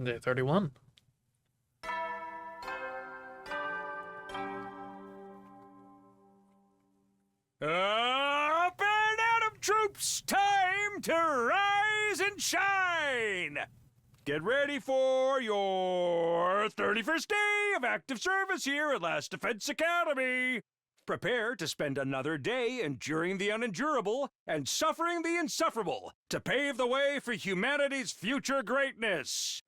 Day 31. Up and Atom troops, time to rise and shine! Get ready for your 31st day of active service here at Last Defense Academy. Prepare to spend another day enduring the unendurable and suffering the insufferable to pave the way for humanity's future greatness.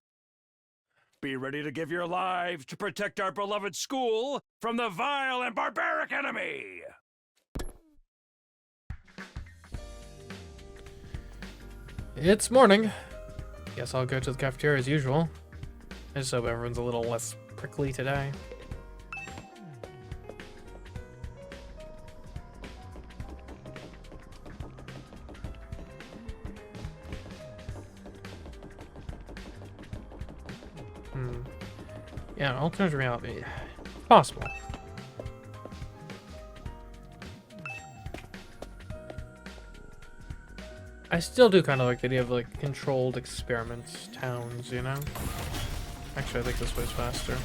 Be ready to give your lives to protect our beloved school from the vile and barbaric enemy. It's morning. Guess I'll go to the cafeteria as usual. I just hope everyone's a little less prickly today. Yeah, alternate reality. Possible. I still do kind of like the idea of like controlled experiments, towns, you know? Actually, I think this way's faster.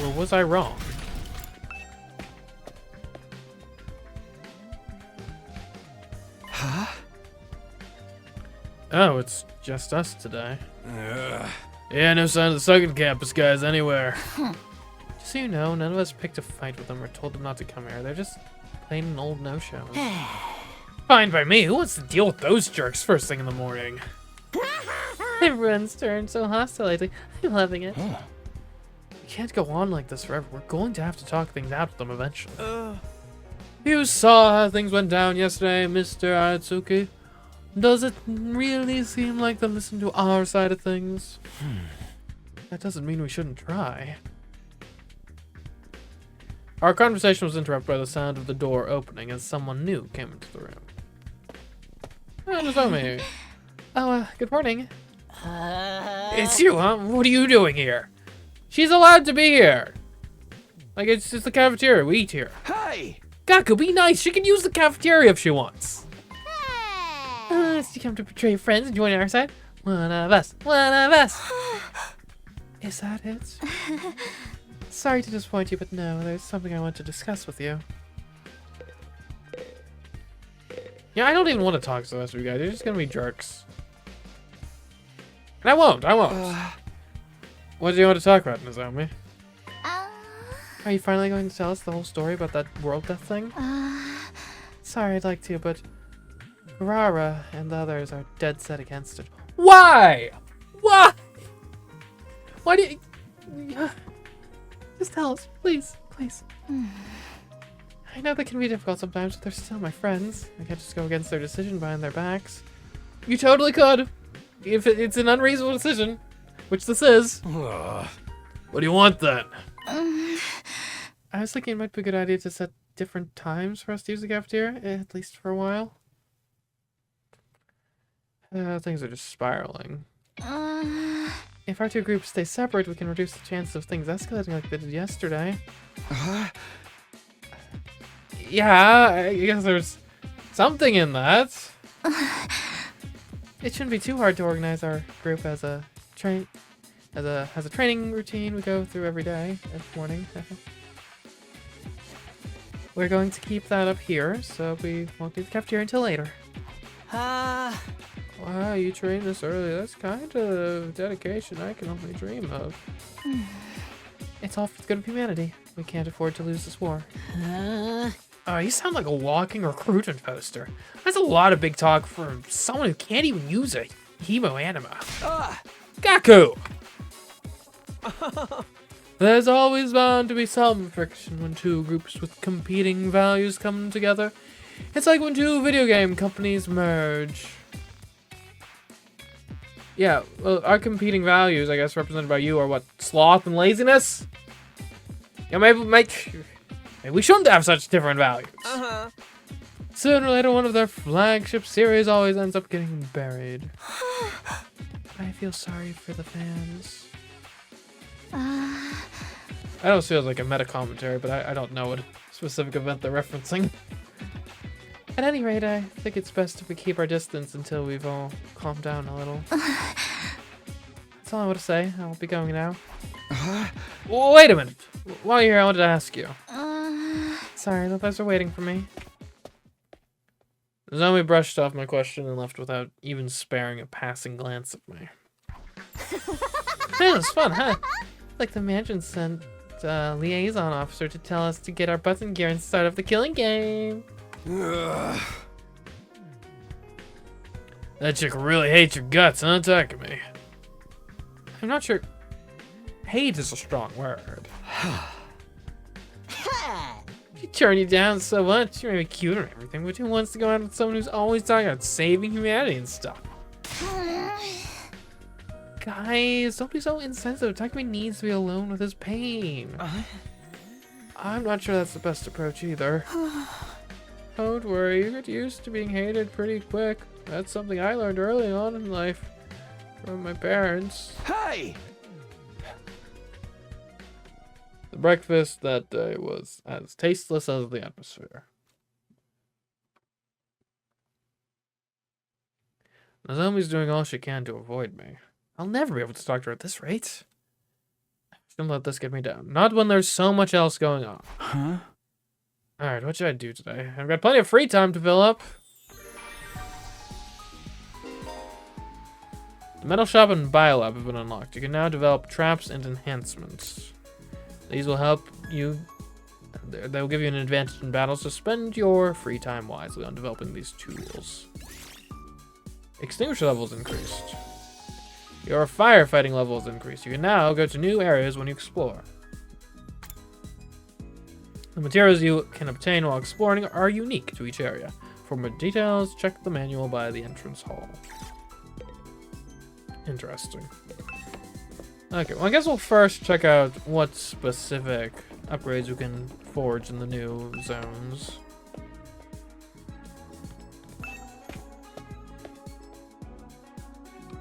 Or was I wrong? Huh? Oh, it's just us today. Yeah, no sign of the second campus guys anywhere. Just so you know, none of us picked a fight with them or told them not to come here. They're just plain and old no-shows. Fine by me. Who wants to deal with those jerks first thing in the morning? Everyone's turned so hostile lately. I'm loving it. We can't go on like this forever. We're going to have to talk things out with them eventually. You saw how things went down yesterday, Mr. Atsuki. Does it really seem like they listen to our side of things? That doesn't mean we shouldn't try. Our conversation was interrupted by the sound of the door opening as someone new came into the room. Nozomi. Oh, good morning. It's you, huh? What are you doing here? She's allowed to be here. Like, it's just the cafeteria. We eat here. Hey! Gaku, be nice. She can use the cafeteria if she wants. Did you come to betray your friends and join our side? One of us. One of us. Is that it? Sorry to disappoint you, but no, there's something I want to discuss with you. Yeah, I don't even want to talk to the rest of you guys. You're just gonna be jerks. And I won't. What do you want to talk about, Nozomi? Are you finally going to tell us the whole story about that world death thing? Sorry, I'd like to, but Rara and the others are dead set against it. Why? Why? Why do you... Just tell us, please, please. I know that can be difficult sometimes, but they're still my friends. I can't just go against their decision behind their backs. You totally could. If it's an unreasonable decision, which this is. What do you want then? I was thinking it might be a good idea to set different times for us to use the cafeteria, at least for a while. Things are just spiraling. If our two groups stay separate, we can reduce the chances of things escalating like they did yesterday. Yeah, I guess there's something in that. It shouldn't be too hard to organize our group as a training routine we go through every day every morning. We're going to keep that up here, so we won't need the cafeteria until later. Wow, you trained this early. That's kind of dedication I can only dream of. It's all for the good of humanity. We can't afford to lose this war. Oh, you sound like a walking recruitment poster. That's a lot of big talk for someone who can't even use a hemo anima. Gaku! There's always bound to be some friction when two groups with competing values come together. It's like when two video game companies merge. Yeah, well, our competing values, I guess, represented by you are what? Sloth and laziness? Yeah, maybe we shouldn't have such different values. Sooner or later, one of their flagship series always ends up getting buried. I feel sorry for the fans. I don't see it as like a meta commentary, but I don't know what specific event they're referencing. At any rate, I think it's best if we keep our distance until we've all calmed down a little. That's all I want to say. I'll be going now. Wait a minute. While you're here, I wanted to ask you. Sorry, the others are waiting for me. Zombie brushed off my question and left without even sparing a passing glance at me. Hey, it was fun, huh? Like the mansion sent a liaison officer to tell us to get our butts in gear and start up the killing game. That chick really hates your guts, huh, Takumi? I'm not sure. Hate is a strong word. She turned you down so much. You may be cute and everything, but who wants to go out with someone who's always talking about saving humanity and stuff? Guys, don't be so insensitive. Takumi needs to be alone with his pain. I'm not sure that's the best approach either. Don't worry, you get used to being hated pretty quick. That's something I learned early on in life from my parents. Hey! The breakfast that day was as tasteless as the atmosphere. Nozomi's doing all she can to avoid me. I'll never be able to talk to her at this rate. Don't let this get me down. Not when there's so much else going on. Huh? Alright, what should I do today? I've got plenty of free time to fill up. The metal shop and biolab have been unlocked. You can now develop traps and enhancements. These will help you. They will give you an advantage in battle, so spend your free time wisely on developing these tools. Extinguisher levels increased. Your firefighting level is increased. You can now go to new areas when you explore. The materials you can obtain while exploring are unique to each area. For more details, check the manual by the entrance hall. Interesting. Okay, well I guess we'll first check out what specific upgrades we can forge in the new zones.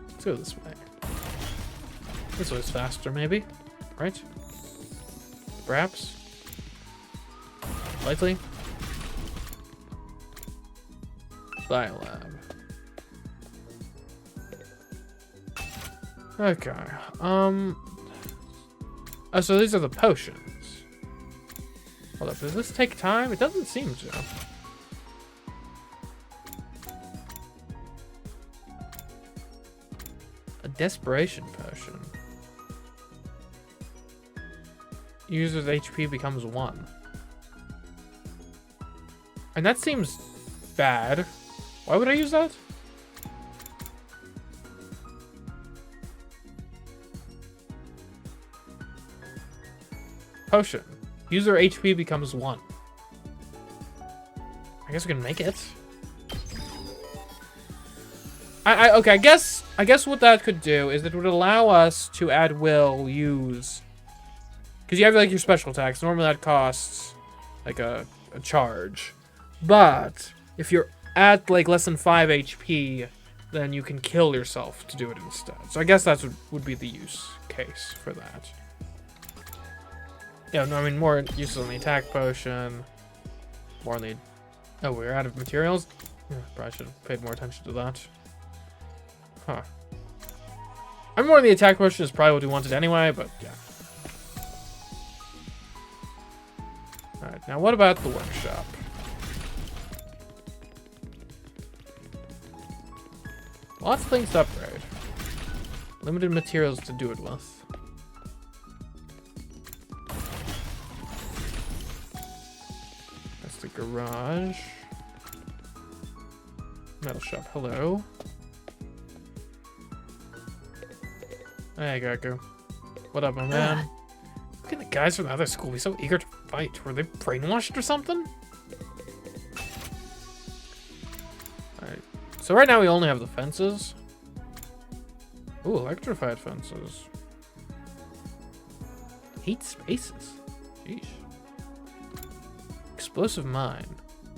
Let's go this way. This way's faster, maybe? Right? Perhaps? Likely? Biolab. Okay. Oh, so these are the potions. Hold up, does this take time? It doesn't seem to. A desperation potion. User's HP becomes 1. And that seems bad. Why would I use that? Potion. User HP becomes 1. I guess we can make it. Okay, I guess what that could do is it would allow us to at will use, because you have like your special attacks. Normally that costs like a charge, but if you're at like less than 5 HP, then you can kill yourself to do it instead. So I guess that would be the use case for that. Yeah, no, I mean, more uses on the attack potion. More on the... Oh, we're out of materials? Yeah, probably should have paid more attention to that. Huh. I mean, more on the attack potion is probably what we wanted anyway, but yeah. Alright, now what about the workshop? Lots of things to upgrade. Limited materials to do it with. The garage. Metal shop, hello. Hey, Gaku. What up, my man? Look at the guys from the other school be so eager to fight. Were they brainwashed or something? Alright. So right now we only have the fences. Ooh, electrified fences. Heat spaces. Sheesh. Explosive mine.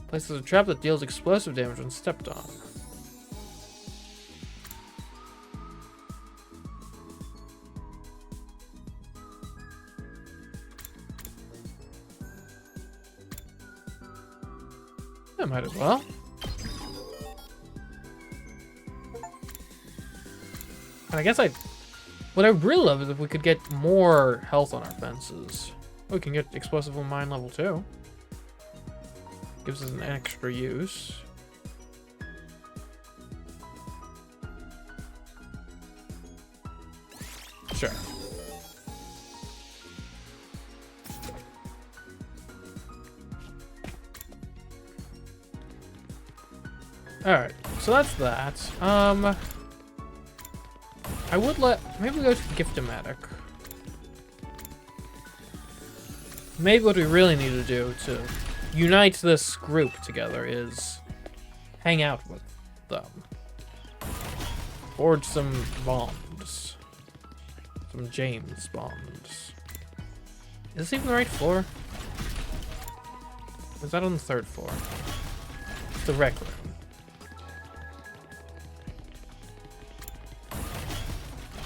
Places a trap that deals explosive damage when stepped on. I might as well. And I guess what I really love is if we could get more health on our fences. We can get explosive mine level 2. Gives us an extra use. Sure. Alright, so that's that. I would maybe we go to the Gift-O-Matic. Maybe what we really need to do to unite this group together is hang out with them. Forge some bonds. Some James bonds. Is this even the right floor? Is that on the 3rd floor? It's the rec room.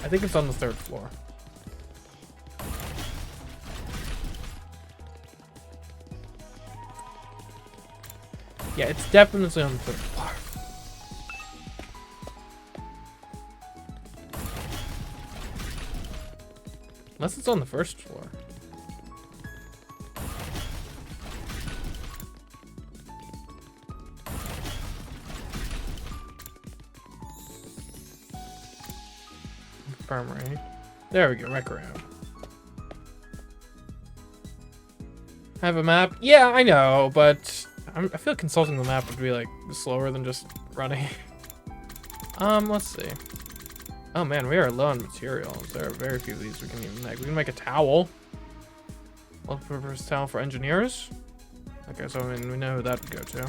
I think it's on the 3rd floor. Yeah, it's definitely on the 3rd floor. Unless it's on the 1st floor. Infirmary. There we go, rec room. Have a map? Yeah, I know, but I feel consulting the map would be like slower than just running. Let's see. Oh man, we are low on materials. There are very few of these we can even make. We can make a towel. Multi-purpose towel for engineers. Okay, so I mean, we know who that would go to.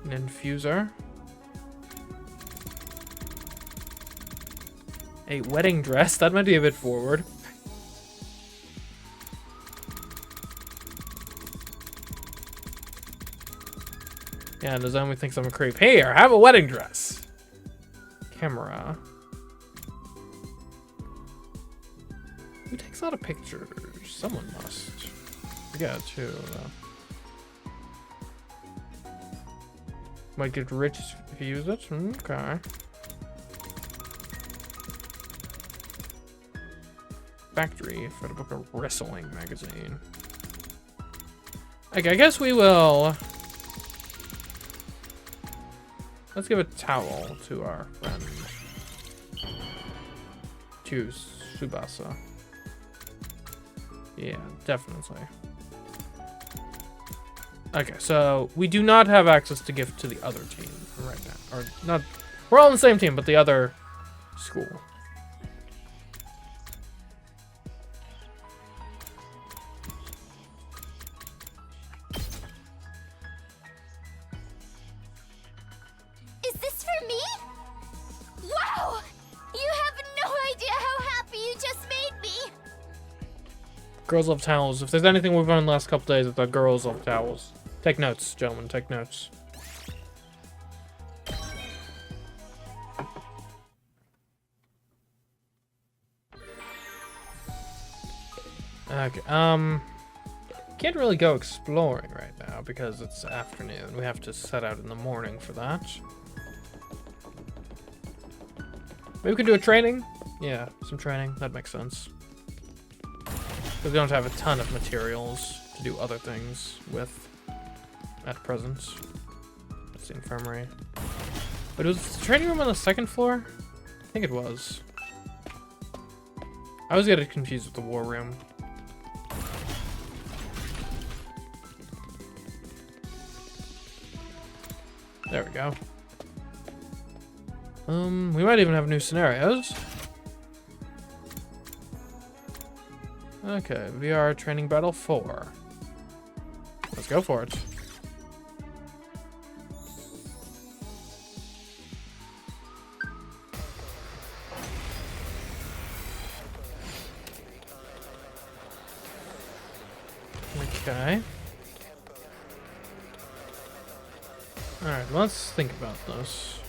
An infuser. A wedding dress. That might be a bit forward. Yeah, and Nozomi thinks I'm a creep. Here, have a wedding dress. Camera. Who takes a lot of pictures? Someone must. Yeah, too. Might get rich if you use it. Okay. Factory for the book of wrestling magazine. Okay, I guess we will. Let's give a towel to our friend. To Tsubasa. Yeah, definitely. Okay, so we do not have access to gift to the other team right now. Or not. We're all on the same team, but the other school. Girls love towels. If there's anything we've learned the last couple days, it's that girls love towels. Take notes, gentlemen. Take notes. Okay. Can't really go exploring right now because it's afternoon. We have to set out in the morning for that. Maybe we could do a training. Yeah, some training. That makes sense. Because we don't have a ton of materials to do other things with at present. That's the infirmary. But was the training room on the 2nd floor? I think it was. I always get it confused with the war room. There we go. We might even have new scenarios. Okay, VR training battle 4. Let's go for it. Okay. Alright, let's think about this.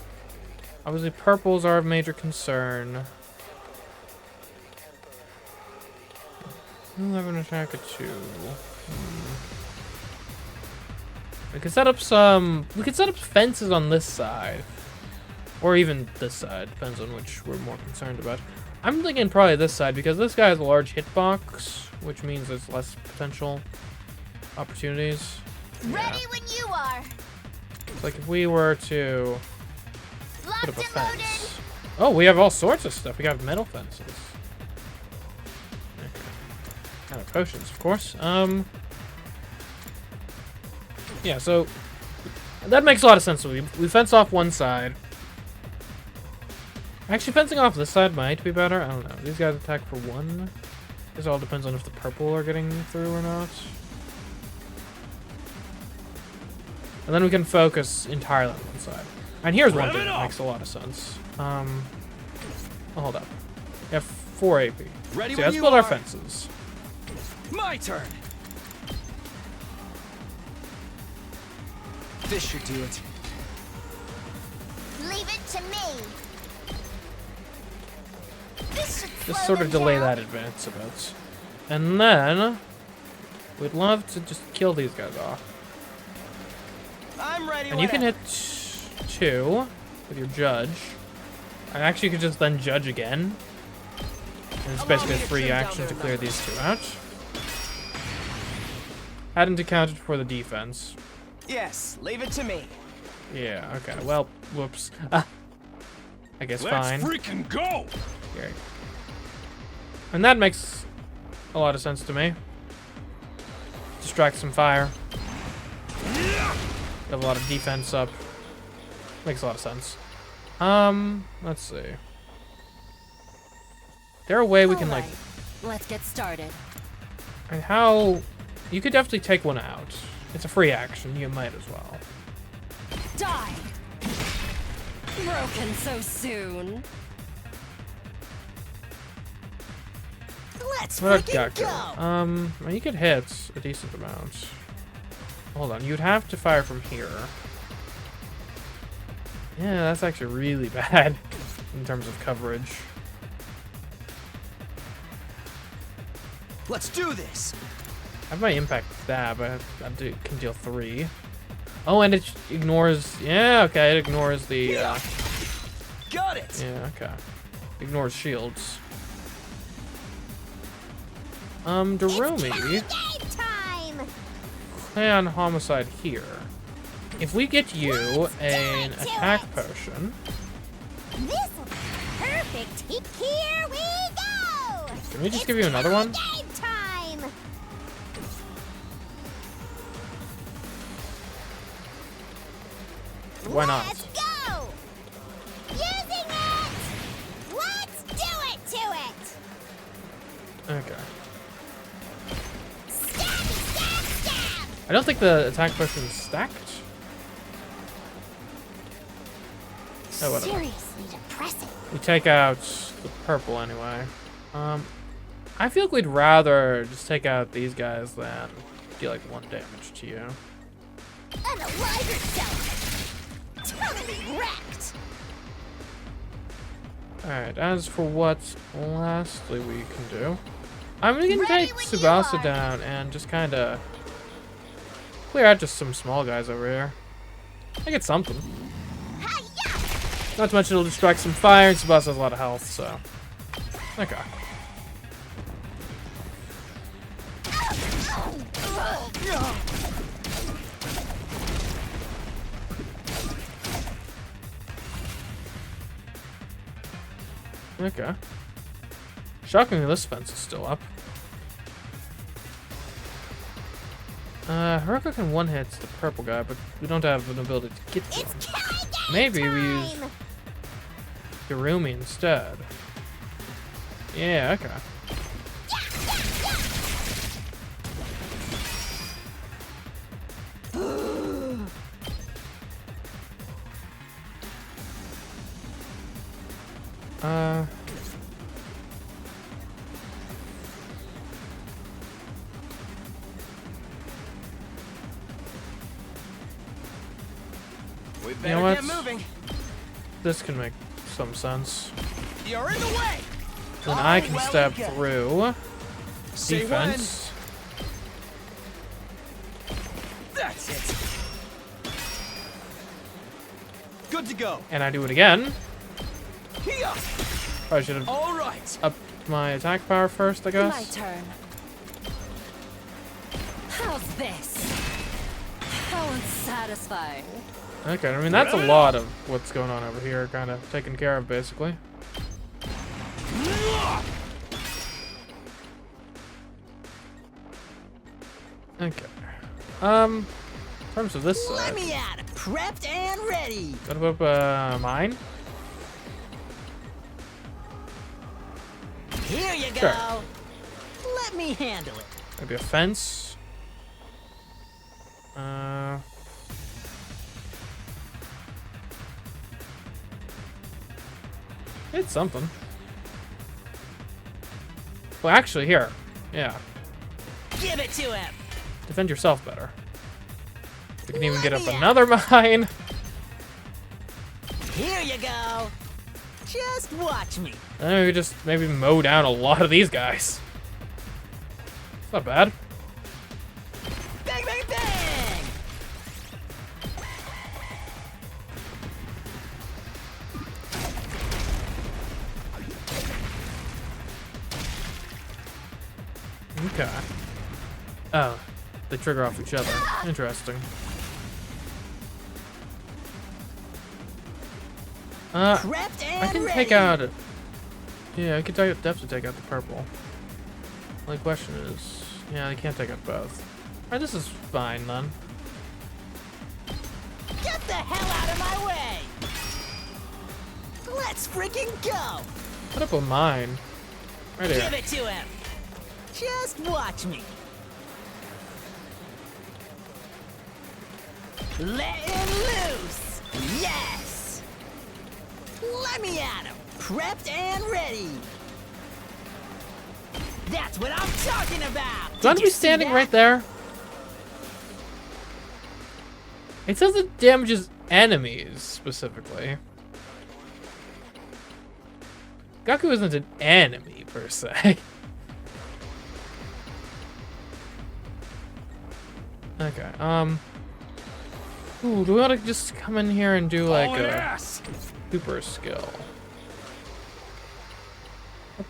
Obviously, purples are of major concern. 11 attack at 2. We could set up some. We could set up fences on this side, or even this side. Depends on which we're more concerned about. I'm thinking probably this side because this guy has a large hitbox, which means there's less potential opportunities. Ready when you are. It's like if we were to put up a fence. Oh, we have all sorts of stuff. We got metal fences. Okay. Kind of potions, of course. Yeah, so that makes a lot of sense. So we fence off one side. Actually, fencing off this side might be better. I don't know. These guys attack for one. This all depends on if the purple are getting through or not. And then we can focus entirely on one side. And here's one thing that makes a lot of sense. Oh, hold up. We have 4 AP. Ready So when let's you build our are. fences. My turn. This should do it. Leave it to me. This should Just slow sort of them delay down. that advance a bit. And then we'd love to just kill these guys off. I'm ready. And you can hit 2 with your judge. And actually you could just then judge again. And it's basically a free action to clear these 2 out. Hadn't accounted for the defense. Yes, leave it to me. Yeah, okay. Well, whoops. I guess Let's fine. freaking go. Here. And that makes a lot of sense to me. Distract some fire. Have a lot of defense up. Makes a lot of sense. Let's see. Is there a way we can like? Let's get started. And how? You could definitely take one out. It's a free action. You might as well. Die. Broken so soon. Let's What freaking got go. well, you could hit a decent amount. Hold on, you'd have to fire from here. Yeah, that's actually really bad in terms of coverage. Let's do this. I have my impact stab. Can deal 3. Oh, and it ignores. Yeah, okay, it ignores the. Got it. Yeah, okay. Ignores shields. Darumi. Game time. Play on homicide here. If we get you an attack potion. This will be perfect. Here we go. Can we just give you another one? Game time. Why not? Let's go. Using it. Let's do it to it. Okay. Stab, stab, stab. I don't think the attack potion's stacked. Oh, whatever. Seriously depressing. We take out the purple anyway. I feel like we'd rather just take out these guys than deal like 1 damage to you. Unalive yourself. Totally wrecked. Alright, as for what lastly we can do, I'm gonna Ready take when you Tsubasa are. down and just kind of clear out just some small guys over here. I get something. Hi-ya. Not to mention it'll distract some fire, and Tsubasa has a lot of health, so. Okay. Okay. Shockingly, this fence is still up. Haruka can one-hit the purple guy, but we don't have an ability to get to him. It's killing game Maybe time. we use Darumi instead. Yeah, okay. We You better know what? get moving. This can make some sense. You're in the way. Then I Oh, can well stab we go. through Say defense. That's it. Good to go. And I do it again. Here. I should have All right. upped my attack power first, I My guess. turn. How's this? How unsatisfying. Okay, I mean, that's a lot of what's going on over here, kind of taken care of, basically. Okay. In terms of this Let side, me at it. Prepped and ready. what about mine? Here you go. Sure. Let me handle it. Maybe a fence. It's something. Well, actually, here. Yeah. Give it to him. Defend yourself better. We can even Let get up me at another mine. Here you go. Just watch me. And we just maybe mow down a lot of these guys. It's not bad. Bang, bang, bang. Okay. Oh, they trigger off each other. Interesting. Prepped and I can ready. take out. Yeah, I could definitely take out the purple. My question is, yeah, I can't take out both. Alright, this is fine then. Get the hell out of my way. Let's freaking go. Put up a mine. Right here. Give it to him. Just watch me. Letting loose. Yes. Let me at him. Prepped and ready. That's what I'm talking about. Do I have Did to you be see standing that? right there? It says it damages enemies, specifically. Gaku isn't an enemy, per se. Okay, ooh, do we want to just come in here and do, like, a super skill?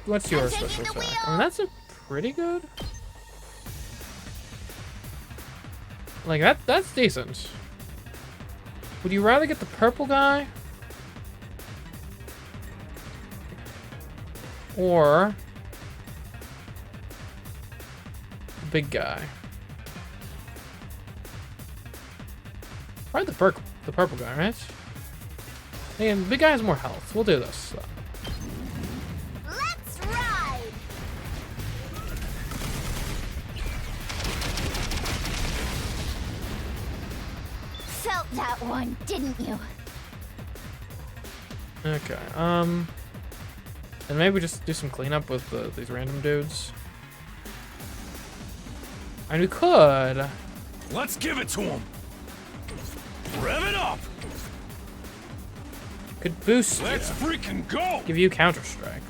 What's your taking special the attack? I mean, that's a pretty good. Like, that's decent. Would you rather get the purple guy? Or the big guy? Probably the purple guy, right? And the big guy has more health. We'll do this. So. Let's ride. Felt that one, didn't you? Okay, and maybe just do some cleanup with these random dudes. And we could. Let's give it to him. Rev it up. Could boost you. Let's freaking go. Give you Counter-Strike.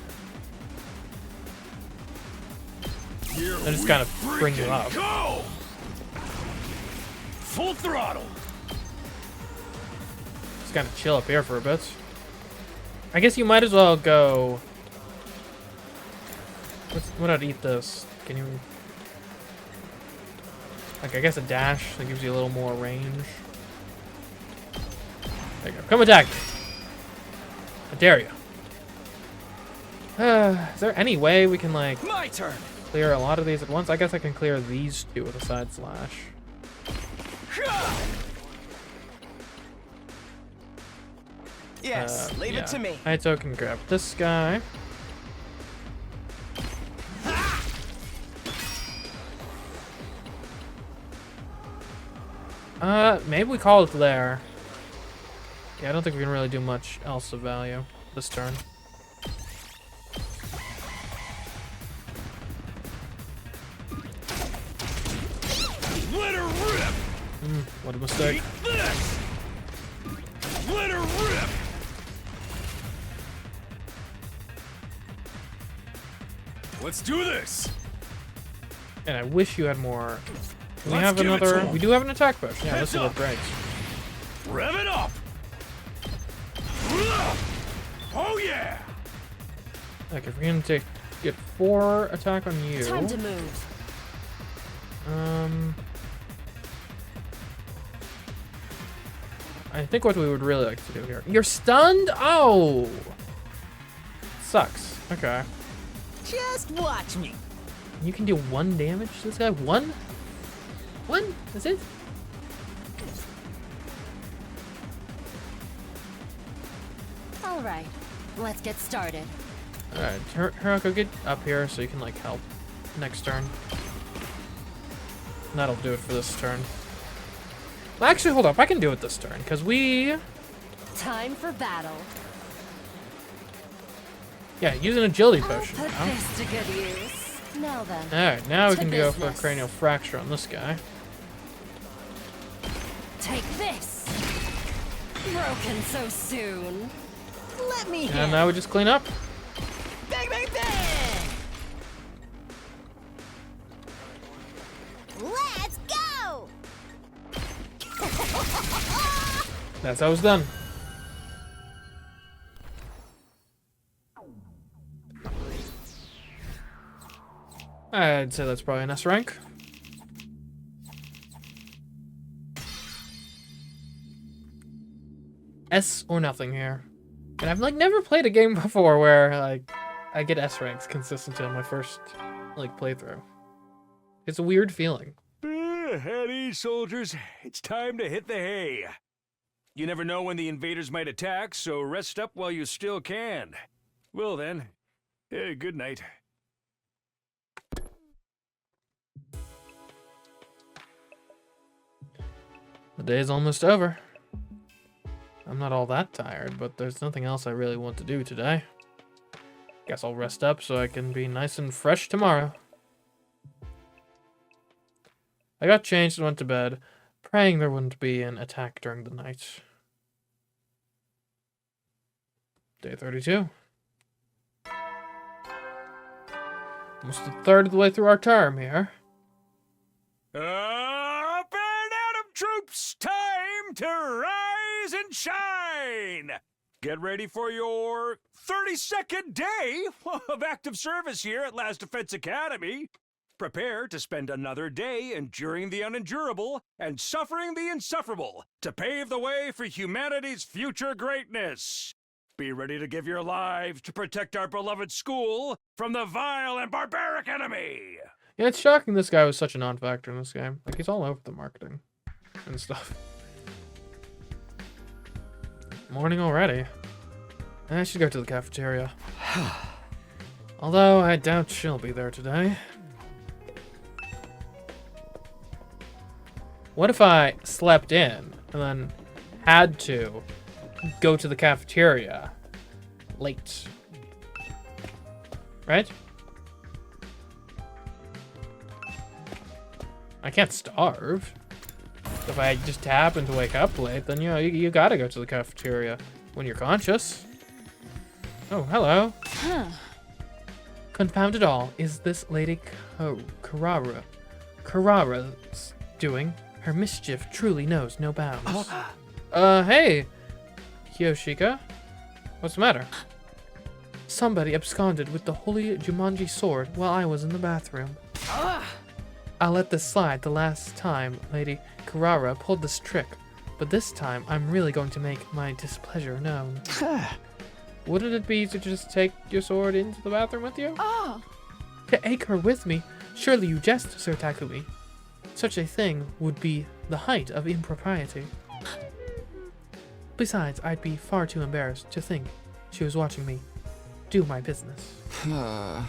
Here That just we kind of bring you freaking up. Go. Full throttle. Just kind of chill up here for a bit. I guess you might as well go. What I'd eat this? Can you? Like, I guess a dash that gives you a little more range. There you go. Come attack me. I dare you. Is there any way we can, like, My turn. clear a lot of these at once? I guess I can clear these two with a side slash. Yes, leave Yeah. it to me. Haito can grab this guy. Maybe we call it there. Yeah, I don't think we can really do much else of value this turn. Let her rip. What a mistake. Eat this. Let her rip. Let's do this. And I wish you had more. We Let's have give it to another. him. We do have an attack push. Yeah, Heads this will up. work great. Rev it up. Oh yeah! Like, if we're gonna get 4 attack on you. Time to move. I think what we would really like to do here. You're stunned? Oh! Sucks. Okay. Just watch me. You can do 1 damage to this guy? 1? 1? That's it? All right, let's get started. Alright, Hiroko, get up here so you can, like, help next turn. And that'll do it for this turn. Well, actually, hold up. I can do it this turn, because we... Time for battle. Yeah, use an agility I'll potion put now. this to good use. Now then. Alright, now we To can go for a business. cranial fracture on this guy. Take this. Broken so soon. Let me And in. now we just clean up. Bang, bang, bang! Let's go! That's how it's done. I'd say that's probably an S rank. S or nothing here. And I've like never played a game before where like I get S ranks consistently on my first like playthrough. It's a weird feeling. At ease, soldiers. It's time to hit the hay. You never know when the invaders might attack, so rest up while you still can. Well then, good night. The day's almost over. I'm not all that tired, but there's nothing else I really want to do today. Guess I'll rest up so I can be nice and fresh tomorrow. I got changed and went to bed, praying there wouldn't be an attack during the night. Day 32. Almost a third of the way through our term here. Up and at 'em, troops! Time to rise and shine! Get ready for your 32nd day of active service here at Last Defense Academy. Prepare to spend another day enduring the unendurable and suffering the insufferable to pave the way for humanity's future greatness. Be ready to give your lives to protect our beloved school from the vile and barbaric enemy. Yeah, it's shocking this guy was such a non-factor in this game. Like, he's all over the marketing and stuff. Morning already. I should go to the cafeteria. Although, I doubt she'll be there today. What if I slept in and then had to go to the cafeteria late? Right? I can't starve. If I just happen to wake up late, then, you know, you gotta go to the cafeteria when you're conscious. Oh, hello. Huh. Confound it all, is this Lady Carrara's doing? Her mischief truly knows no bounds. Hey, Kiyoshika. What's the matter? Somebody absconded with the holy Jumanji sword while I was in the bathroom. I'll let this slide the last time Lady Carrara pulled this trick, but this time I'm really going to make my displeasure known. Wouldn't it be to just take your sword into the bathroom with you? Oh. To take her with me? Surely you jest, Sir Takumi. Such a thing would be the height of impropriety. Besides, I'd be far too embarrassed to think she was watching me do my business. Oh,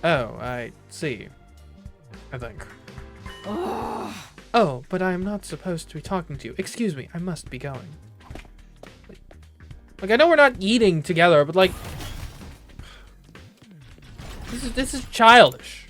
I see. I think. Oh, but I am not supposed to be talking to you. Excuse me, I must be going. Like, I know we're not eating together, but like, this is childish.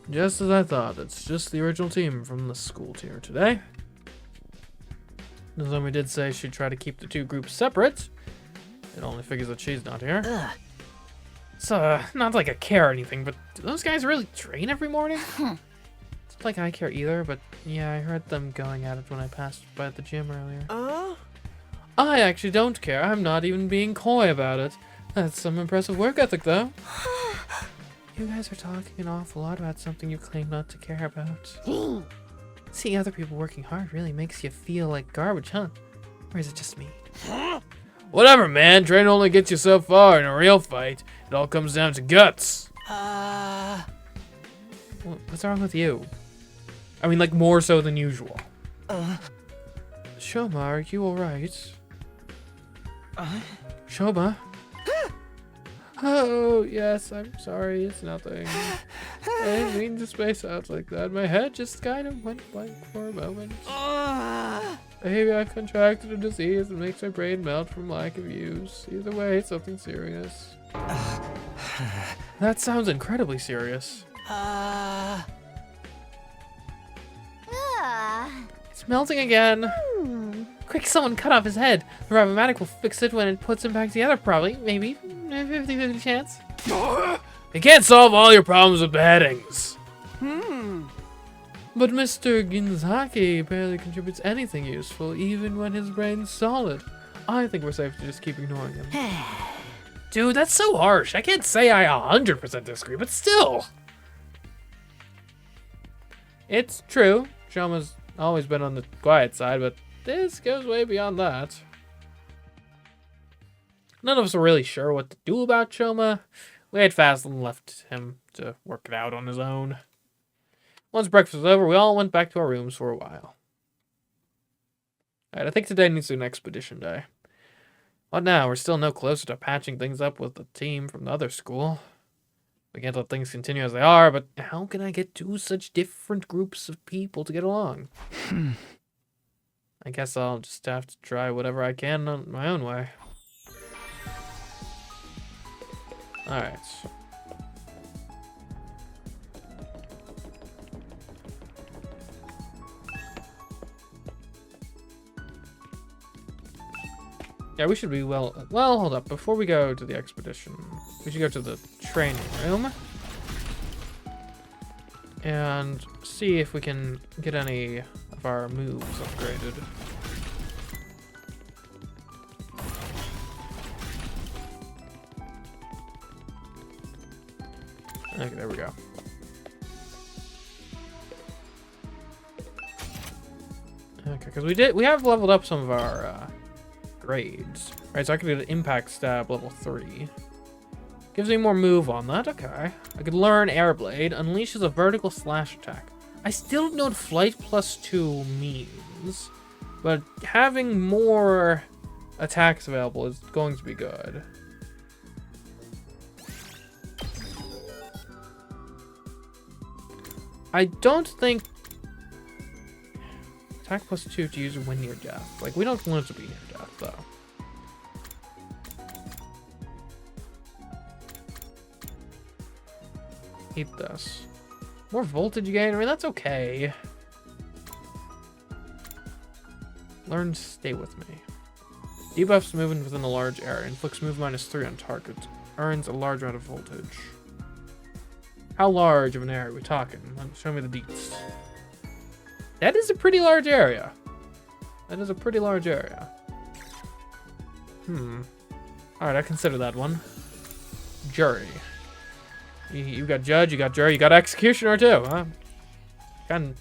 Just as I thought, it's just the original team from the school tier today. Nozomi did say she'd try to keep the two groups separate. It only figures that she's not here. It's not like I care or anything, but do those guys really train every morning? It's not like I care either, but yeah, I heard them going at it when I passed by at the gym earlier. I actually don't care. I'm not even being coy about it. That's some impressive work ethic, though. You guys are talking an awful lot about something you claim not to care about. Seeing other people working hard really makes you feel like garbage, huh? Or is it just me? Whatever, man. Training only gets you so far in a real fight. It all comes down to guts. What's wrong with you? I mean, like, more so than usual. Shoma, are you alright? Shoma? Oh, yes, I'm sorry. It's nothing. I didn't mean to space out like that. My head just kind of went blank for a moment. Maybe I've contracted a disease that makes my brain melt from lack of use. Either way, it's something serious. That sounds incredibly serious. It's melting again. Quick, someone cut off his head. The Ravomatic will fix it when it puts him back together, probably. Maybe. 50-50 chance. You can't solve all your problems with beheadings. But Mr. Ginzaki barely contributes anything useful, even when his brain's solid. I think we're safe to just keep ignoring him. Dude, that's so harsh. I can't say I 100% disagree, but still. It's true. Shoma's always been on the quiet side, but this goes way beyond that. None of us were really sure what to do about Shoma. We ate fast and left him to work it out on his own. Once breakfast was over, we all went back to our rooms for a while. Alright, I think today needs to be an expedition day. What now? We're still no closer to patching things up with the team from the other school. We can't let things continue as they are, but how can I get two such different groups of people to get along? I guess I'll just have to try whatever I can on my own way. Alright. Yeah, we should be well, hold up. Before we go to the expedition, we should go to the training room and see if we can get any of our moves upgraded. Okay, there we go. Okay, because we have leveled up some of our grades. Right, so I could get an impact stab level 3. Gives me more move on that, okay. I could learn Airblade, unleashes a vertical slash attack. I still don't know what flight +2 means, but having more attacks available is going to be good. I don't think attack +2 to use when near death. Like, we don't want it to be near death, though. Eat this. More voltage gain? I mean, that's okay. Learn Stay With Me. Debuffs movement within a large area. Inflicts move -3 on target. Earns a large amount of voltage. How large of an area are we talking? Show me the deets. That is a pretty large area. That is a pretty large area. Alright, I consider that one. Jury. You got judge, you got jury, you got executioner too, huh? Can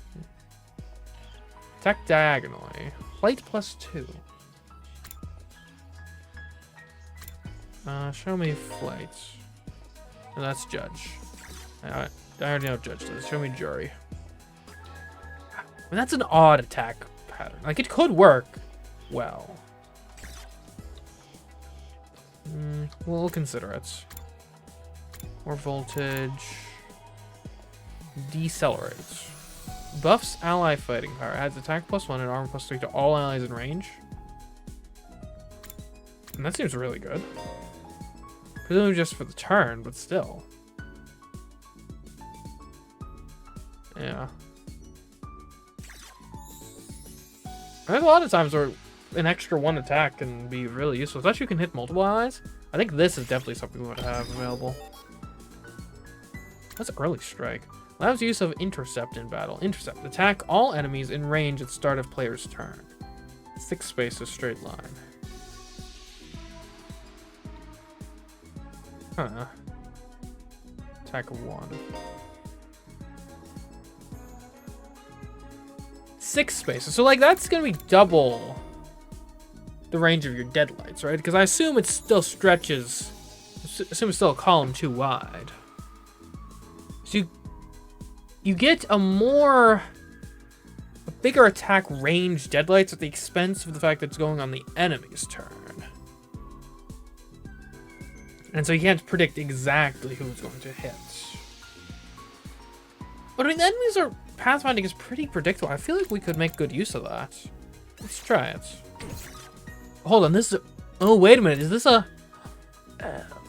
attack diagonally. Flight +2. Show me flight. And that's judge. I already know what judge does. Show me jury. I mean, that's an odd attack pattern. Like, it could work well. We'll consider it. More voltage. Decelerates. Buffs ally fighting power. Adds attack +1 and armor +3 to all allies in range. And that seems really good. Presumably just for the turn, but still. Yeah. There's a lot of times where an extra 1 attack can be really useful, especially if you can hit multiple allies. I think this is definitely something we would have available. What's early strike? Allows use of intercept in battle. Intercept. Attack all enemies in range at the start of player's turn. 6 spaces, straight line. Huh. Attack of 1. 6 spaces. So, like, that's going to be double the range of your deadlights, right? Because I assume it still stretches. Assume it's still a column too wide. So you get a bigger attack range deadlights at the expense of the fact that it's going on the enemy's turn. And so you can't predict exactly who's going to hit. But I mean, the enemies are pathfinding is pretty predictable. I feel like we could make good use of that. Let's try it. Hold on, this is oh, wait a minute. Is this a...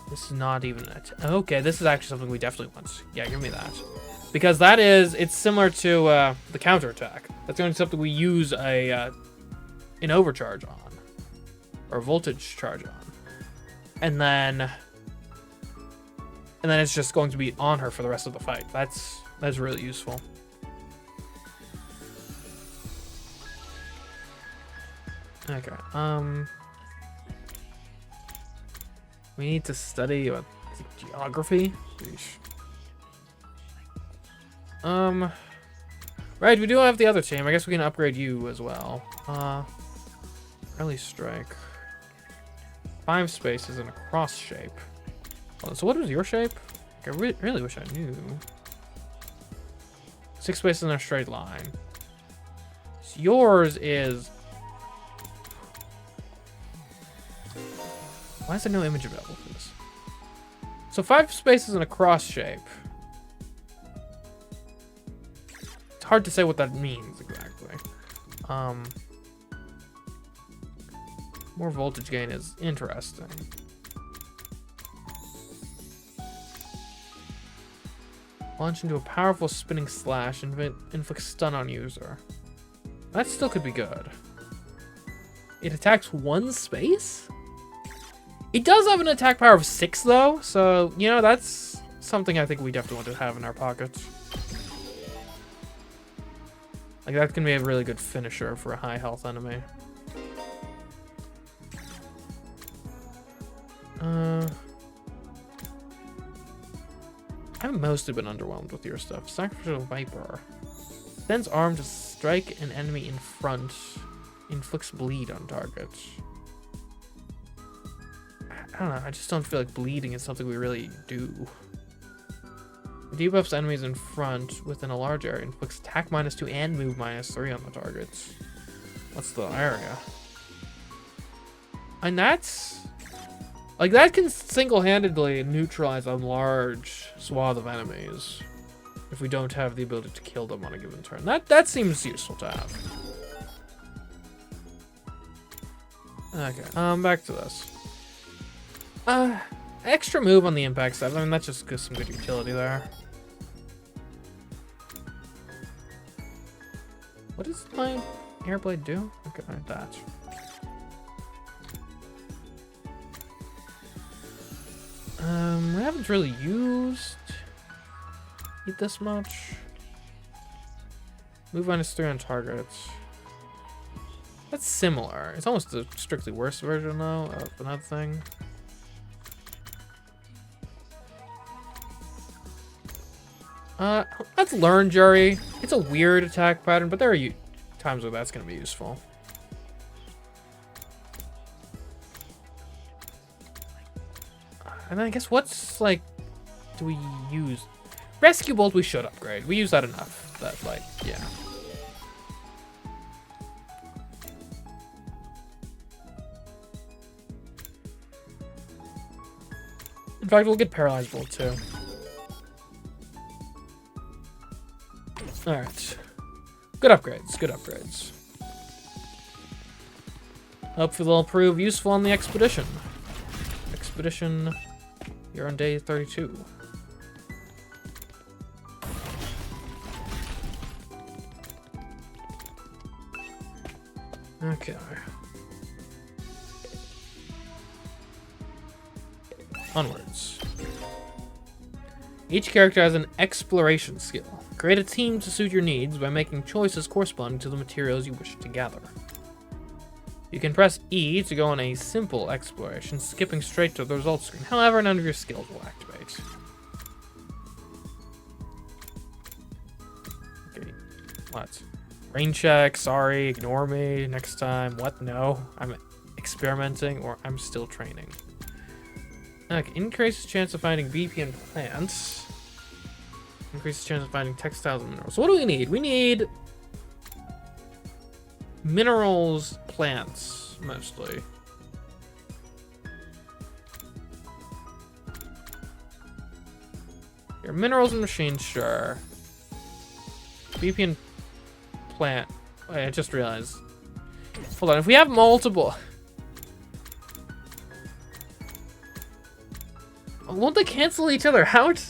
this is not even it. Okay, this is actually something we definitely want. Yeah, give me that. Because that is... It's similar to the counterattack. That's going to be something we use an overcharge on. Or a voltage charge on. And then it's just going to be on her for the rest of the fight. That's really useful. Okay. We need to study geography. Right, we do have the other team. I guess we can upgrade you as well. Early strike. 5 spaces and a cross shape. So what was your shape? I really wish I knew. 6 spaces in a straight line. So yours is... Why is there no image available for this? So 5 spaces in a cross shape. It's hard to say what that means exactly. More voltage gain is interesting. Launch into a powerful spinning slash and inflicts stun on user. That still could be good. It attacks 1 space? It does have an attack power of 6 though, so you know that's something I think we definitely want to have in our pockets. Like that can be a really good finisher for a high health enemy. I've mostly been underwhelmed with your stuff. Sacrificial Viper. Sends arm to strike an enemy in front. Inflicts bleed on target. I don't know. I just don't feel like bleeding is something we really do. Debuffs enemies in front within a large area. Inflicts attack -2 and move -3 on the targets. What's the area? And that's... Like, that can single-handedly neutralize a large swath of enemies if we don't have the ability to kill them on a given turn. That seems useful to have. Okay, back to this. Extra move on the impact side. I mean, that's just some good utility there. What does my airblade do? Okay, that. We haven't really used it this much. Move -3 on targets. That's similar. It's almost a strictly worse version though of another thing. Let's learn Jury. It's a weird attack pattern, but there are times where that's gonna be useful. And then I guess what's, like, do we use? Rescue Bolt we should upgrade. We use that enough that, like, yeah. In fact, we'll get Paralyzed Bolt too. Alright. Good upgrades, good upgrades. Hopefully they'll prove useful on the expedition. Expedition... You're on day 32. Okay. Onwards. Each character has an exploration skill. Create a team to suit your needs by making choices corresponding to the materials you wish to gather. You can press E to go on a simple exploration, skipping straight to the results screen. However, none of your skills will activate. Okay, what? Rain check, sorry, ignore me, next time, what? No, I'm experimenting or I'm still training. Okay, increases chance of finding BP and plants. Increases chance of finding textiles and minerals. So what do we need? We need minerals, plants, mostly. Here, minerals and machines, sure. BP and plant. Wait, I just realized. Hold on, if we have multiple... Won't they cancel each other out?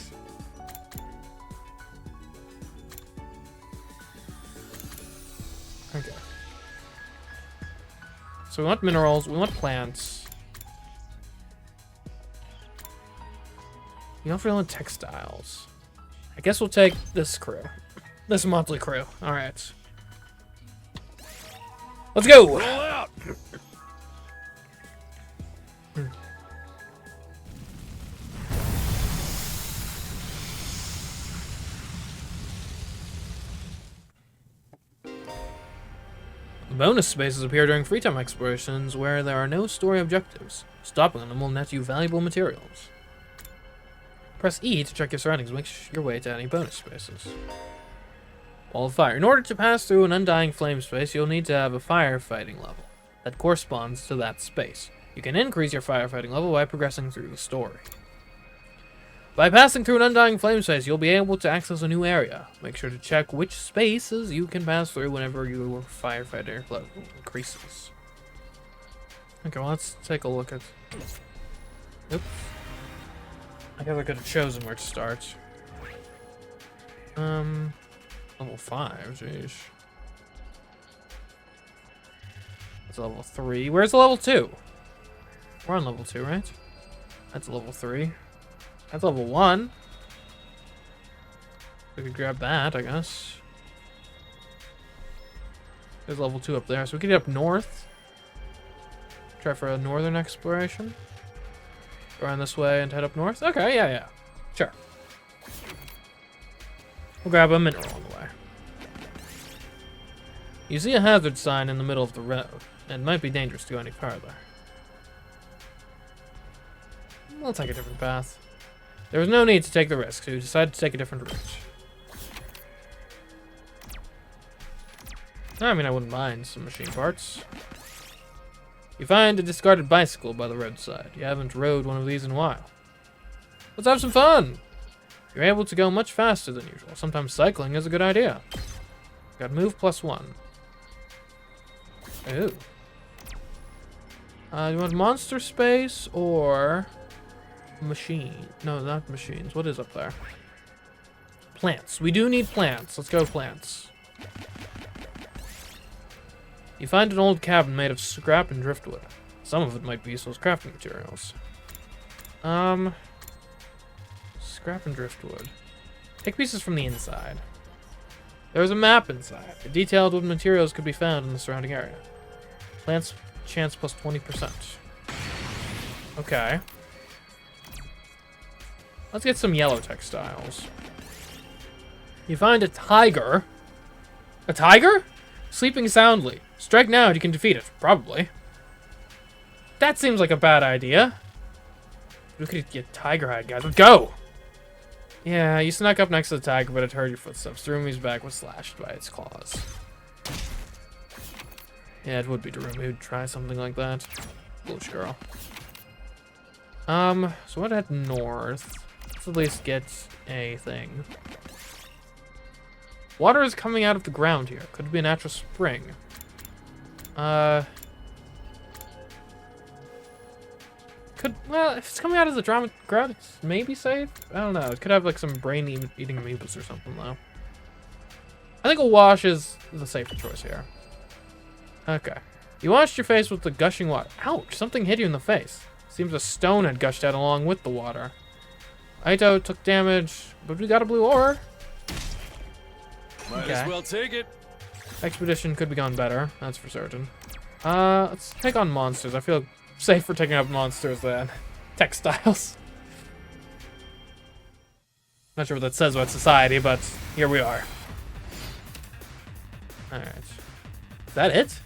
Okay. So we want minerals, we want plants. We don't really want textiles. I guess we'll take this crew. This monthly crew. Alright. Let's go! Roll out! Bonus spaces appear during free time explorations where there are no story objectives. Stopping them will net you valuable materials. Press E to check your surroundings and make your way to any bonus spaces. Wall of Fire. In order to pass through an undying flame space, you'll need to have a firefighting level that corresponds to that space. You can increase your firefighting level by progressing through the story. By passing through an undying flame space, you'll be able to access a new area. Make sure to check which spaces you can pass through whenever your firefighter level increases. Okay, well, let's take a look at... Oops. I guess I could have chosen where to start. Level 5, jeez. That's level 3. Where's the level 2? We're on level 2, right? That's level 3. That's level 1. We could grab that, I guess. There's level 2 up there, so we could get up north. Try for a northern exploration. Go around this way and head up north. Okay, yeah. Sure. We'll grab a mineral on the way. You see a hazard sign in the middle of the road, and it might be dangerous to go any farther. We'll take a different path. There was no need to take the risk, so we decided to take a different route. I mean, I wouldn't mind some machine parts. You find a discarded bicycle by the roadside. You haven't rode one of these in a while. Let's have some fun! You're able to go much faster than usual. Sometimes cycling is a good idea. Got move +1. Ooh. You want monster space or machine? No, not machines. What is up there? Plants. We do need plants. Let's go plants. You find an old cabin made of scrap and driftwood. Some of it might be used as crafting materials. Scrap and driftwood. Take pieces from the inside. There was a map inside. It detailed what materials could be found in the surrounding area. Plants chance plus 20%. Okay. Let's get some yellow textiles. You find a tiger. A tiger? Sleeping soundly. Strike now and you can defeat it. Probably. That seems like a bad idea. We could get tiger hide, guys. Let's go! Yeah, you snuck up next to the tiger, but it heard your footsteps. Darumy's back was slashed by its claws. Yeah, it would be Darumi who'd try something like that. Foolish girl. So I'd head north. Let's at least get a thing. Water is coming out of the ground here. Could it be a natural spring? Well, if it's coming out of the ground, it's maybe safe? I don't know. It could have like some brain-eating amoebas or something, though. I think a wash is the safer choice here. Okay. You washed your face with the gushing water. Ouch! Something hit you in the face. Seems a stone had gushed out along with the water. Aito took damage, but we got a blue ore. Might Okay. as well take it. Expedition could be gone better, that's for certain. Let's take on monsters. I feel safer taking up monsters than textiles. Not sure what that says about society, but here we are. Alright. Is that it?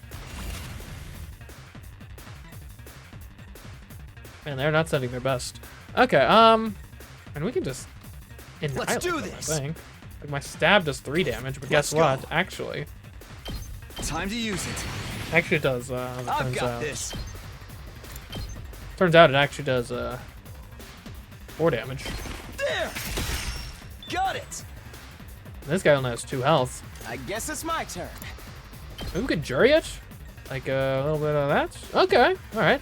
Man, they're not sending their best. Okay, and we can just annihilate do them, this. I think. Like, my stab does 3 damage, but guess Let's what? go. Actually, Time to use it. it does, as it I've turns got out. this. Turns out it actually does, 4 damage. There. Got it. And this guy only has 2 health. I guess it's my turn. Maybe we could jury it? Like, a little bit of that? Okay, alright.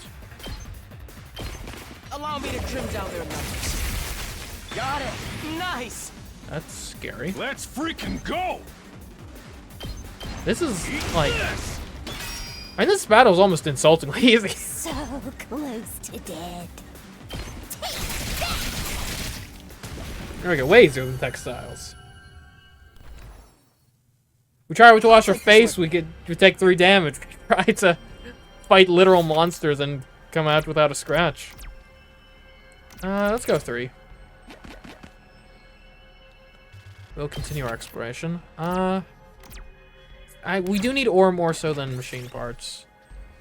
Allow me to trim down their numbers. Got it. Nice. That's scary. Let's freaking go! This is, like... I mean, this battle's almost insultingly easy. So close to dead. We're gonna get way easier than textiles. We try to wash our face, we take 3 damage. We try to fight literal monsters and come out without a scratch. Let's go 3. We'll continue our exploration. We do need ore more so than machine parts.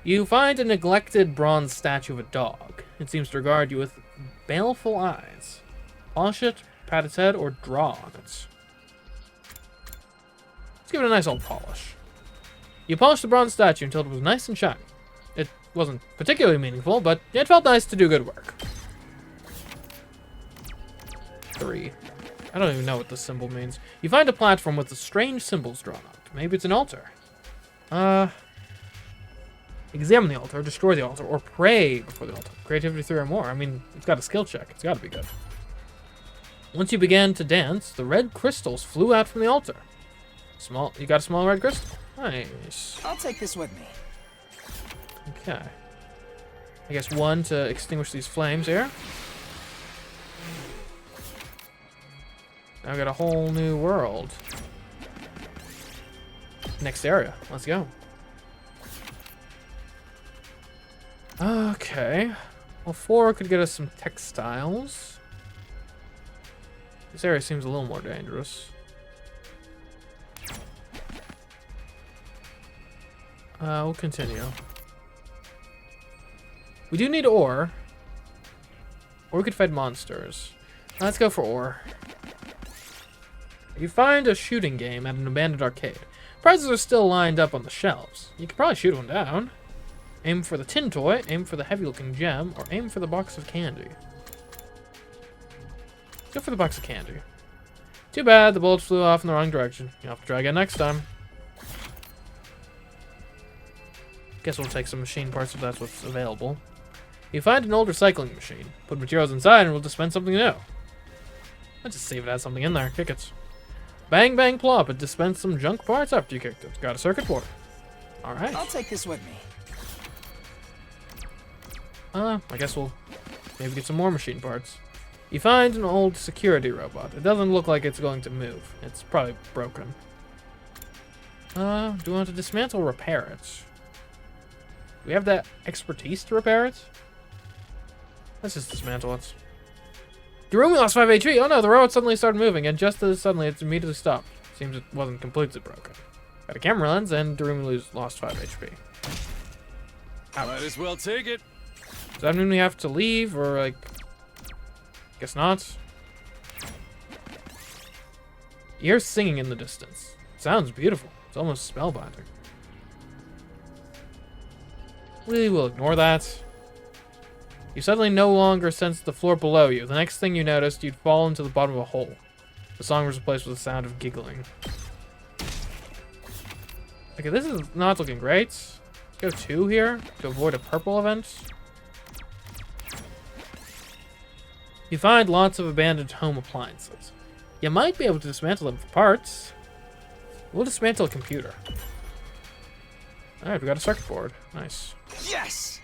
You find a neglected bronze statue of a dog. It seems to regard you with baleful eyes. Polish it, pat its head, or draw on it. Let's give it a nice old polish. You polished the bronze statue until it was nice and shiny. It wasn't particularly meaningful, but it felt nice to do good work. 3. I don't even know what this symbol means. You find a platform with the strange symbols drawn on it. Maybe it's an altar. Examine the altar, destroy the altar, or pray before the altar. Creativity 3 or more. I mean, it's got a skill check. It's got to be good. Once you began to dance, the red crystals flew out from the altar. You got a small red crystal. Nice. I'll take this with me. Okay. I guess 1 to extinguish these flames here. Now we got a whole new world. Next area. Let's go. Okay. Well, 4 could get us some textiles. This area seems a little more dangerous. We'll continue. We do need ore. Or we could fight monsters. Let's go for ore. You find a shooting game at an abandoned arcade. Prizes are still lined up on the shelves. You could probably shoot one down. Aim for the tin toy, aim for the heavy-looking gem, or aim for the box of candy. Let's go for the box of candy. Too bad, the bullets flew off in the wrong direction. You'll have to try again next time. Guess we'll take some machine parts if that's what's available. You find an old recycling machine. Put materials inside and we'll dispense something new. Let's just see if it has something in there. Kick it. Bang, bang, plop. It dispensed some junk parts after you kicked it. Got a circuit board. Alright. I'll take this with me. I guess we'll maybe get some more machine parts. You find an old security robot. It doesn't look like it's going to move. It's probably broken. Do we want to dismantle or repair it? Do we have that expertise to repair it? Let's just dismantle it. Durumi lost 5 HP. Oh no, the robot suddenly started moving, and just as suddenly it's immediately stopped. Seems it wasn't completely broken. Got a camera lens, and Durumi lost 5 HP. Ouch. Might as well take it. Does that mean we have to leave, or like... Guess not. You hear singing in the distance. Sounds beautiful. It's almost spellbinding. We will ignore that. You suddenly no longer sense the floor below you. The next thing you noticed, you'd fall into the bottom of a hole. The song was replaced with a sound of giggling. Okay, this is not looking great. Let's go 2 here to avoid a purple event. You find lots of abandoned home appliances. You might be able to dismantle them for parts. We'll dismantle a computer. Alright, we got a circuit board. Nice. Yes!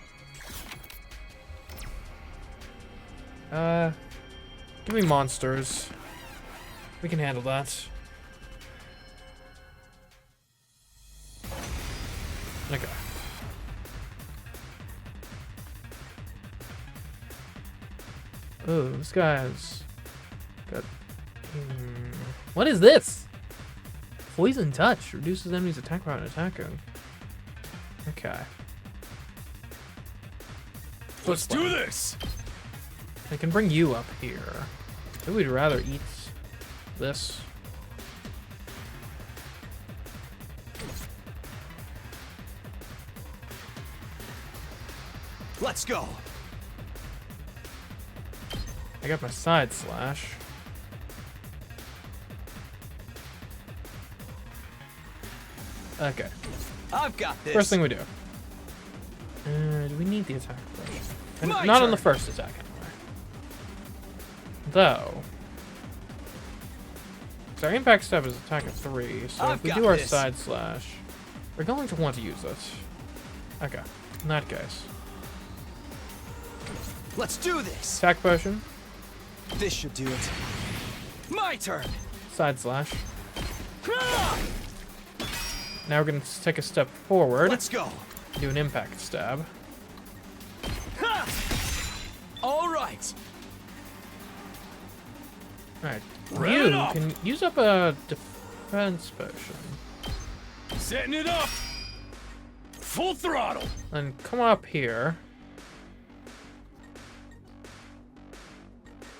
Give me monsters. We can handle that. Okay. Oh, this guy's got. What is this? Poison touch reduces enemies' attack power and attacking. Okay. Let's do this. I can bring you up here. Maybe we'd rather eat this. Let's go. I got my side slash. Okay. I've got this. First thing we do. Do we need the attack first? And My not on the turn. first attack anyway. Though. So our impact step is attack of 3, so I've if we got do our this. side slash, we're going to want to use it. Okay. In that case. Let's do this. Attack potion, This should do it. My turn. side slash. Ah! Now we're going to take a step forward, Let's go. do an impact stab. Ha! All right. Alright. Rev You it up. can use up a defense potion. Setting it up. Full throttle. And come up here.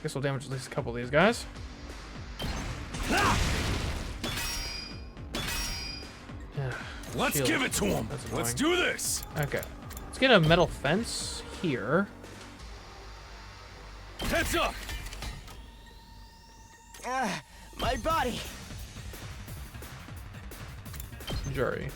Guess we'll damage at least a couple of these guys. Ah! Yeah, Let's shield. give it to him. That's Let's annoying. do this. Okay. Let's get a metal fence here. Heads up. My body. Jury.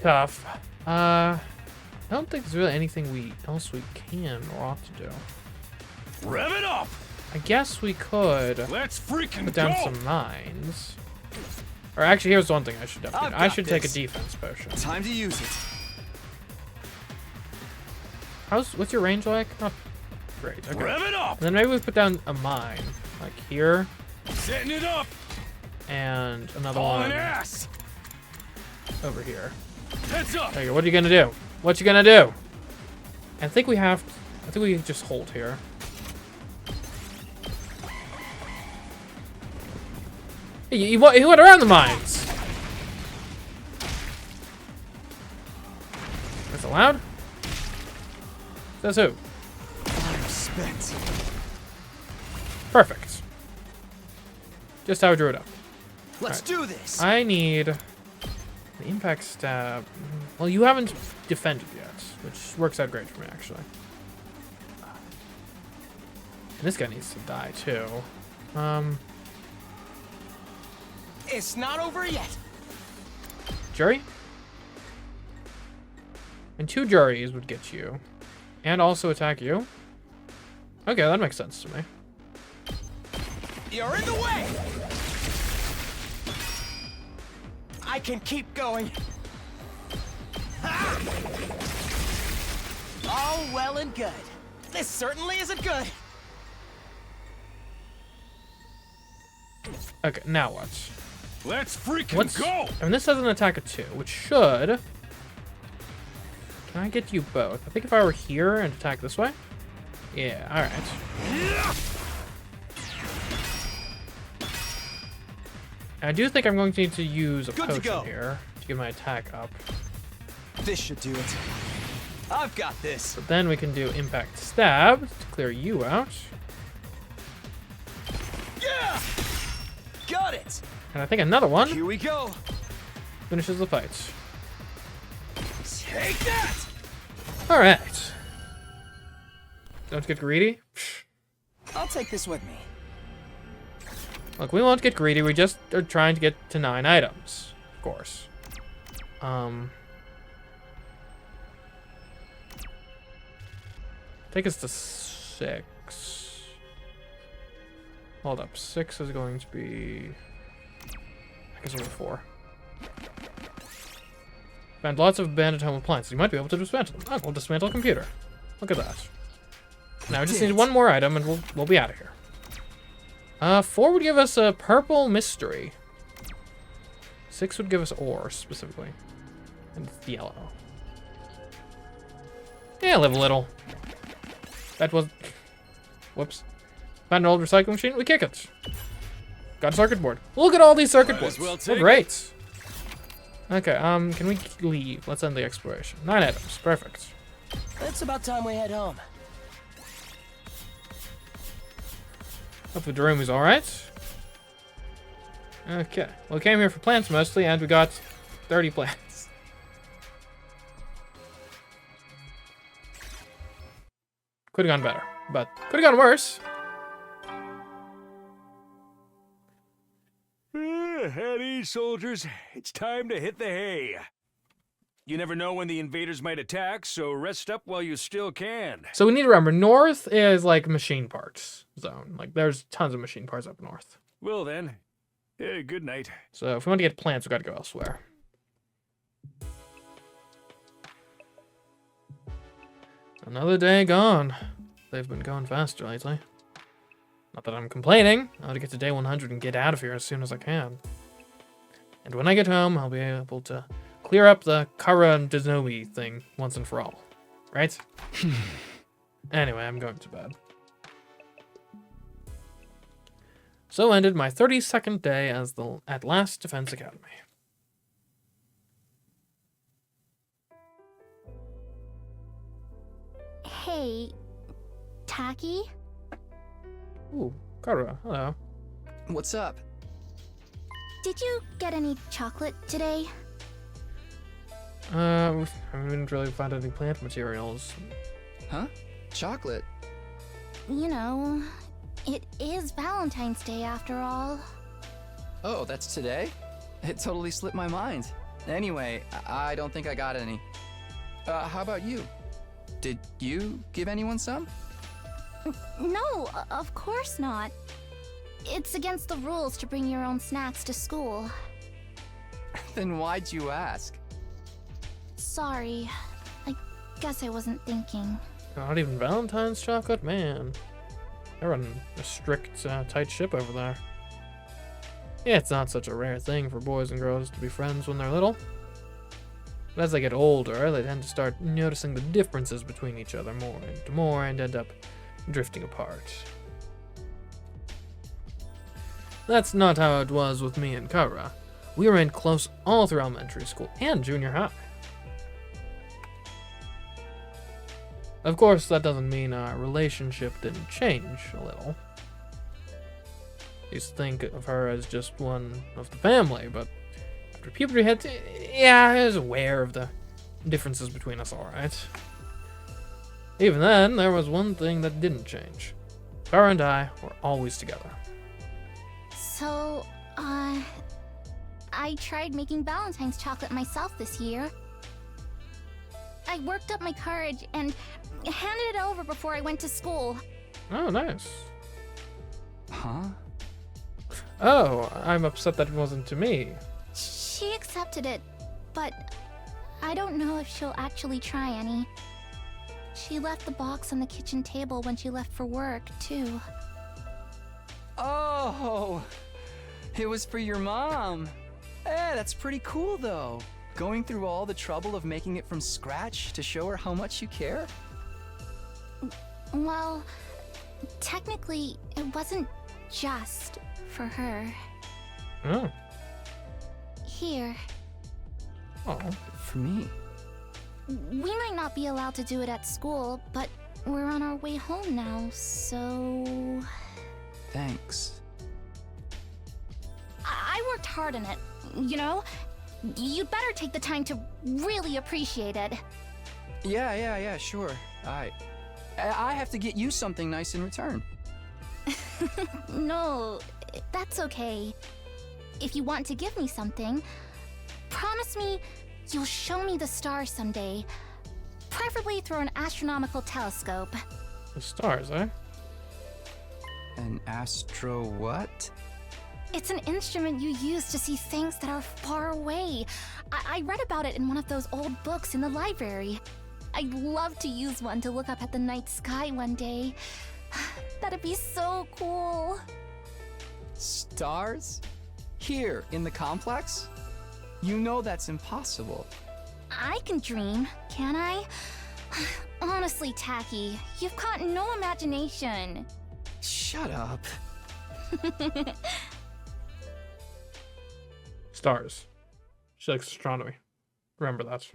Tough. I don't think there's really anything else we can or ought to do. Rev it up. I guess we could Let's freaking put down go. some mines. Or actually, here's one thing I should definitely do. I've I got should take a this. defense potion. Time to use it. What's your range like? Not great. Okay. Rev it up. And then maybe we put down a mine, like here, Setting it up. and another Hauling one ass. over here. Heads up. There you go. What are you gonna do? What you gonna do? I think we can just hold here. Hey, you went around the mines. That's allowed? Says who? I'm spent. Perfect. Just how I drew it up. Let's do this. I need an impact stab. Well, you haven't defended yet, which works out great for me, actually. And this guy needs to die, too. It's not over yet. Jury? And 2 juries would get you. And also attack you. Okay, that makes sense to me. You're in the way. I can keep going. Ha! All well and good. This certainly isn't good. Okay, now what? Let's freaking go. I mean, this has an attack of 2, which should... Can I get you both? I think if I were here and attack this way? Yeah, alright. I do think I'm going to need to use a Good to potion go. here to get my attack up. This should do it. I've got this. But then we can do impact stab to clear you out. Yeah! Got it. And I think another one Here we go. finishes the fight. Take that! Alright. Don't get greedy. I'll take this with me. Look, we won't get greedy. We just are trying to get to 9 items. Of course. Take us to 6. Hold up. 6 is going to be is over 4. Found lots of abandoned home appliances. You might be able to dismantle them. Oh, we'll dismantle a computer. Look at that. Now we just need one more item and we'll be out of here. 4 would give us a purple mystery. 6 would give us ore, specifically. And yellow. Yeah, live a little. That was... Whoops. Found an old recycling machine. We kick it. Got a circuit board. Look at all these circuit boards. They're great. Okay, can we leave? Let's end the exploration. 9 items. Perfect. It's about time we head home. Hopefully Darumi's alright. Okay. Well, we came here for plants mostly, and we got 30 plants. Could have gone better, but could have gone worse. At ease, soldiers. It's time to hit the hay. You never know when the invaders might attack, so rest up while you still can. So we need to remember, north is like machine parts zone. Like there's tons of machine parts up north. Well then, good night. So if we want to get plants, we got to go elsewhere. Another day gone. They've been going faster lately. Not that I'm complaining. I want to get to day 100 and get out of here as soon as I can. And when I get home, I'll be able to clear up the Kara and Diznomi thing once and for all. Right? Anyway, I'm going to bed. So ended my 32nd day as the at last Defense Academy. Hey, Taki? Ooh, Kara, hello. What's up? Did you get any chocolate today? I didn't really find any plant materials. Huh? Chocolate? You know, it is Valentine's Day after all. Oh, that's today? It totally slipped my mind. Anyway, I don't think I got any. How about you? Did you give anyone some? No, of course not. It's against the rules to bring your own snacks to school. Then why'd you ask? Sorry. I guess I wasn't thinking. Not even Valentine's chocolate? Man. They're on a strict, tight ship over there. Yeah, it's not such a rare thing for boys and girls to be friends when they're little. But as they get older, they tend to start noticing the differences between each other more and end up drifting apart. That's not how it was with me and Kara. We remained close all through elementary school and junior high. Of course, that doesn't mean our relationship didn't change a little. I used to think of her as just one of the family, but after puberty hit, yeah, I was aware of the differences between us, alright. Even then, there was one thing that didn't change. Kara and I were always together. So, I tried making Valentine's chocolate myself this year. I worked up my courage and handed it over before I went to school. Oh, nice. Huh? Oh, I'm upset that it wasn't to me. She accepted it, but I don't know if she'll actually try any. She left the box on the kitchen table when she left for work, too. Oh! It was for your mom. Eh, that's pretty cool, though. Going through all the trouble of making it from scratch to show her how much you care? Well, technically, it wasn't just for her. Oh. Here. Oh. For me. We might not be allowed to do it at school, but we're on our way home now, so... Thanks. I worked hard on it, you know? You'd better take the time to really appreciate it. Yeah, sure. I have to get you something nice in return. No, that's okay. If you want to give me something, promise me you'll show me the stars someday. Preferably through an astronomical telescope. The stars, eh? An astro what? It's an instrument you use to see things that are far away. I read about it in one of those old books in the library. I'd love to use one to look up at the night sky one day. That'd be so cool. Stars? Here, in the complex? You know that's impossible. I can dream, can I? Honestly, Tacky, you've got no imagination. Shut up. Stars. She likes astronomy. Remember that.